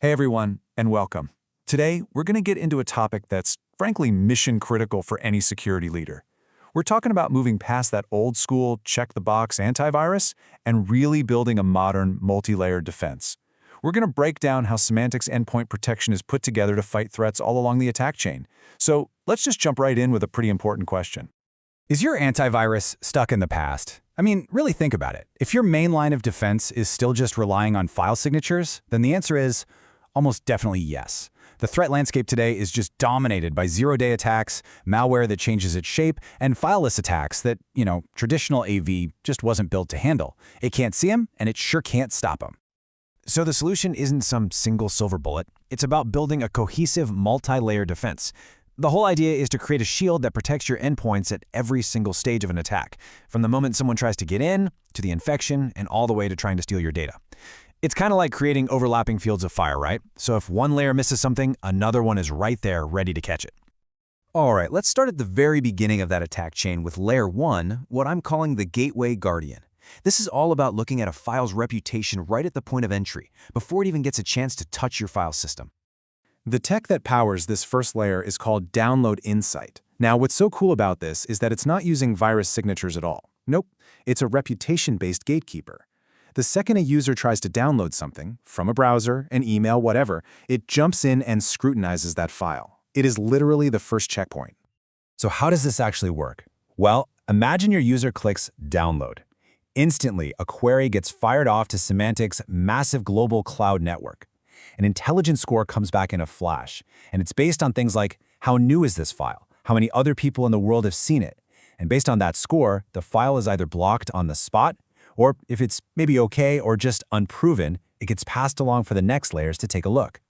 Hey everyone, and welcome. Today, we're going to get into a topic that's frankly mission critical for any security leader. We're talking about moving past that old school check-the-box antivirus and really building a modern, multi-layered defense. We're going to break down how Symantec's endpoint protection is put together to fight threats all along the attack chain. So let's just jump right in with a pretty important question. Is your antivirus stuck in the past? I mean, really think about it. If your main line of defense is still just relying on file signatures, then the answer is almost definitely yes. The threat landscape today is just dominated by zero-day attacks, malware that changes its shape, and fileless attacks that, traditional AV just wasn't built to handle. It can't see them, and it sure can't stop them. So the solution isn't some single silver bullet. It's about building a cohesive, multi-layer defense. The whole idea is to create a shield that protects your endpoints at every single stage of an attack, from the moment someone tries to get in, to the infection, and all the way to trying to steal your data. It's kind of like creating overlapping fields of fire, right? So if one layer misses something, another one is right there ready to catch it. All right, let's start at the very beginning of that attack chain with Layer 1, what I'm calling the Gateway Guardian. This is all about looking at a file's reputation right at the point of entry, before it even gets a chance to touch your file system. The tech that powers this first layer is called Download Insight. Now, what's so cool about this is that it's not using virus signatures at all. Nope, it's a reputation-based gatekeeper. The second a user tries to download something, from a browser, an email, whatever, it jumps in and scrutinizes that file. It is literally the first checkpoint. So how does this actually work? Well, imagine your user clicks Download. Instantly, a query gets fired off to Symantec's massive global cloud network. An intelligence score comes back in a flash, and it's based on things like how new is this file, how many other people in the world have seen it, and based on that score, the file is either blocked on the spot, or if it's maybe okay or just unproven, it gets passed along for the next layers to take a look.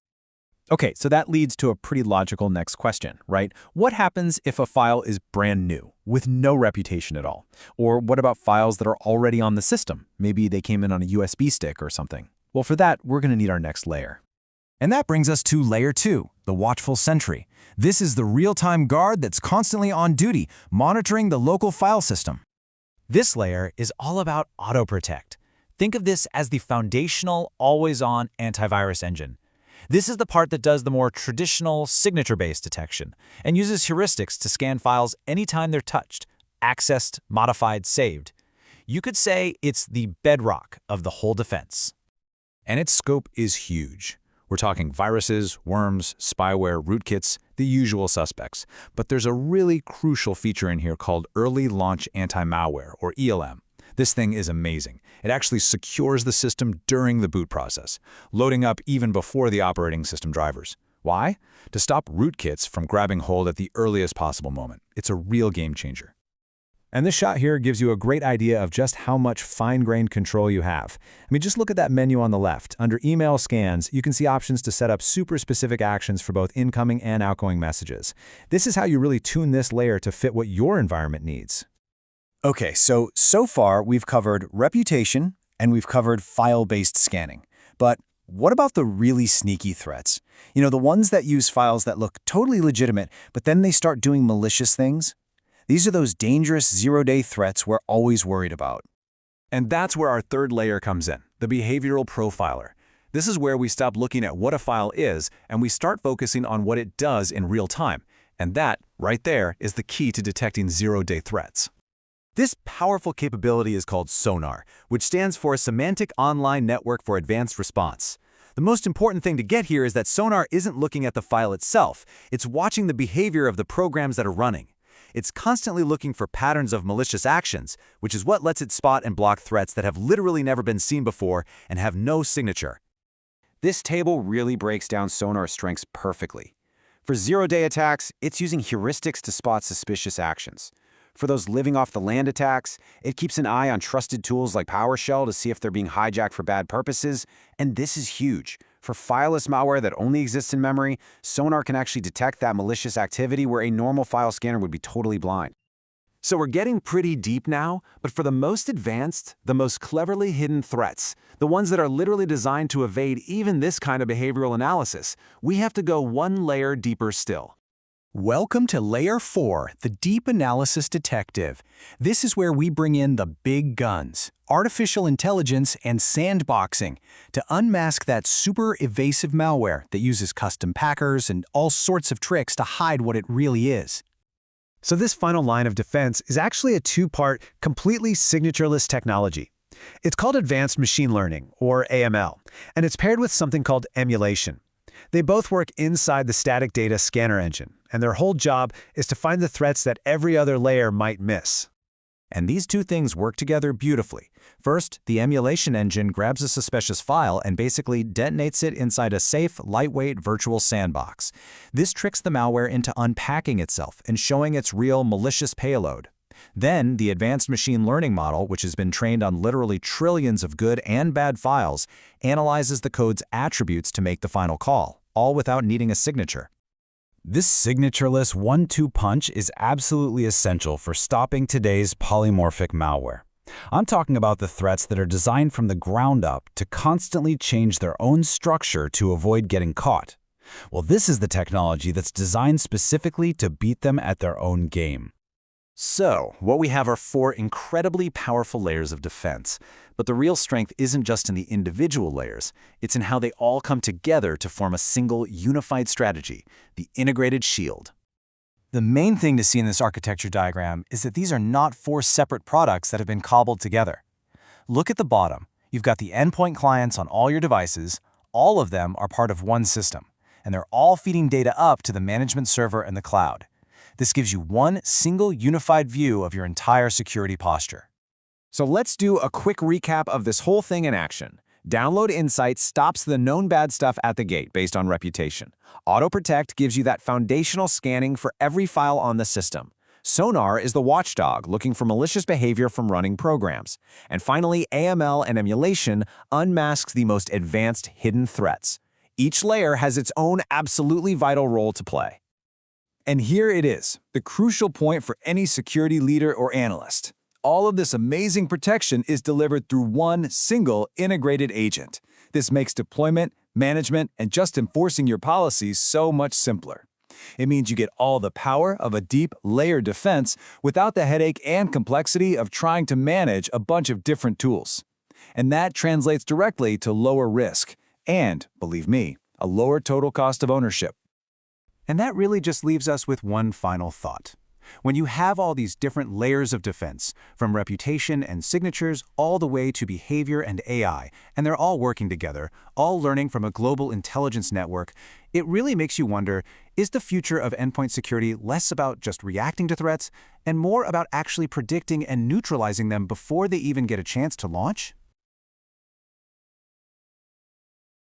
Okay, so that leads to a pretty logical next question, right? What happens if a file is brand new, with no reputation at all? Or what about files that are already on the system? Maybe they came in on a USB stick or something. Well, for that, we're going to need our next layer. And that brings us to Layer 2, the Watchful Sentry. This is the real-time guard that's constantly on duty, monitoring the local file system. This layer is all about auto-protect. Think of this as the foundational, always-on antivirus engine. This is the part that does the more traditional signature-based detection and uses heuristics to scan files anytime they're touched, accessed, modified, saved. You could say it's the bedrock of the whole defense. And its scope is huge. We're talking viruses, worms, spyware, rootkits, the usual suspects. But there's a really crucial feature in here called Early Launch Anti-Malware, or ELM. This thing is amazing. It actually secures the system during the boot process, loading up even before the operating system drivers. Why? To stop rootkits from grabbing hold at the earliest possible moment. It's a real game changer. And this shot here gives you a great idea of just how much fine-grained control you have. I mean, just look at that menu on the left. Under Email Scans, you can see options to set up super specific actions for both incoming and outgoing messages. This is how you really tune this layer to fit what your environment needs. Okay, so far we've covered reputation and we've covered file-based scanning. But what about the really sneaky threats? The ones that use files that look totally legitimate, but then they start doing malicious things? These are those dangerous zero-day threats we're always worried about. And that's where our third layer comes in, the behavioral profiler. This is where we stop looking at what a file is and we start focusing on what it does in real time. And that, right there, is the key to detecting zero-day threats. This powerful capability is called SONAR, which stands for Symantec Online Network for Advanced Response. The most important thing to get here is that SONAR isn't looking at the file itself. It's watching the behavior of the programs that are running. It's constantly looking for patterns of malicious actions, which is what lets it spot and block threats that have literally never been seen before and have no signature. This table really breaks down SONAR's strengths perfectly. For zero-day attacks, it's using heuristics to spot suspicious actions. For those living off the land attacks, it keeps an eye on trusted tools like PowerShell to see if they're being hijacked for bad purposes. And this is huge. For fileless malware that only exists in memory, SONAR can actually detect that malicious activity where a normal file scanner would be totally blind. So we're getting pretty deep now, but for the most advanced, the most cleverly hidden threats, the ones that are literally designed to evade even this kind of behavioral analysis, we have to go one layer deeper still. Welcome to Layer 4, the Deep Analysis Detective. This is where we bring in the big guns, artificial intelligence and sandboxing, to unmask that super evasive malware that uses custom packers and all sorts of tricks to hide what it really is. So this final line of defense is actually a two-part, completely signatureless technology. It's called advanced machine learning, or AML, and it's paired with something called emulation. They both work inside the static data scanner engine, and their whole job is to find the threats that every other layer might miss. And these two things work together beautifully. First, the emulation engine grabs a suspicious file and basically detonates it inside a safe, lightweight virtual sandbox. This tricks the malware into unpacking itself and showing its real malicious payload. Then, the advanced machine learning model, which has been trained on literally trillions of good and bad files, analyzes the code's attributes to make the final call, all without needing a signature. This signatureless one-two punch is absolutely essential for stopping today's polymorphic malware. I'm talking about the threats that are designed from the ground up to constantly change their own structure to avoid getting caught. Well, this is the technology that's designed specifically to beat them at their own game. So, what we have are 4 incredibly powerful layers of defense. But the real strength isn't just in the individual layers, it's in how they all come together to form a single, unified strategy, the integrated shield. The main thing to see in this architecture diagram is that these are not 4 separate products that have been cobbled together. Look at the bottom. You've got the endpoint clients on all your devices. All of them are part of one system, and they're all feeding data up to the management server in the cloud. This gives you one single unified view of your entire security posture. So let's do a quick recap of this whole thing in action. Download Insight stops the known bad stuff at the gate based on reputation. AutoProtect gives you that foundational scanning for every file on the system. Sonar is the watchdog looking for malicious behavior from running programs. And finally, AML and emulation unmasks the most advanced hidden threats. Each layer has its own absolutely vital role to play. And here it is, the crucial point for any security leader or analyst. All of this amazing protection is delivered through one single integrated agent. This makes deployment, management, and just enforcing your policies so much simpler. It means you get all the power of a deep, layered defense without the headache and complexity of trying to manage a bunch of different tools. And that translates directly to lower risk and, believe me, a lower total cost of ownership. And that really just leaves us with one final thought. When you have all these different layers of defense, from reputation and signatures all the way to behavior and AI, and they're all working together, all learning from a global intelligence network, it really makes you wonder, is the future of endpoint security less about just reacting to threats and more about actually predicting and neutralizing them before they even get a chance to launch?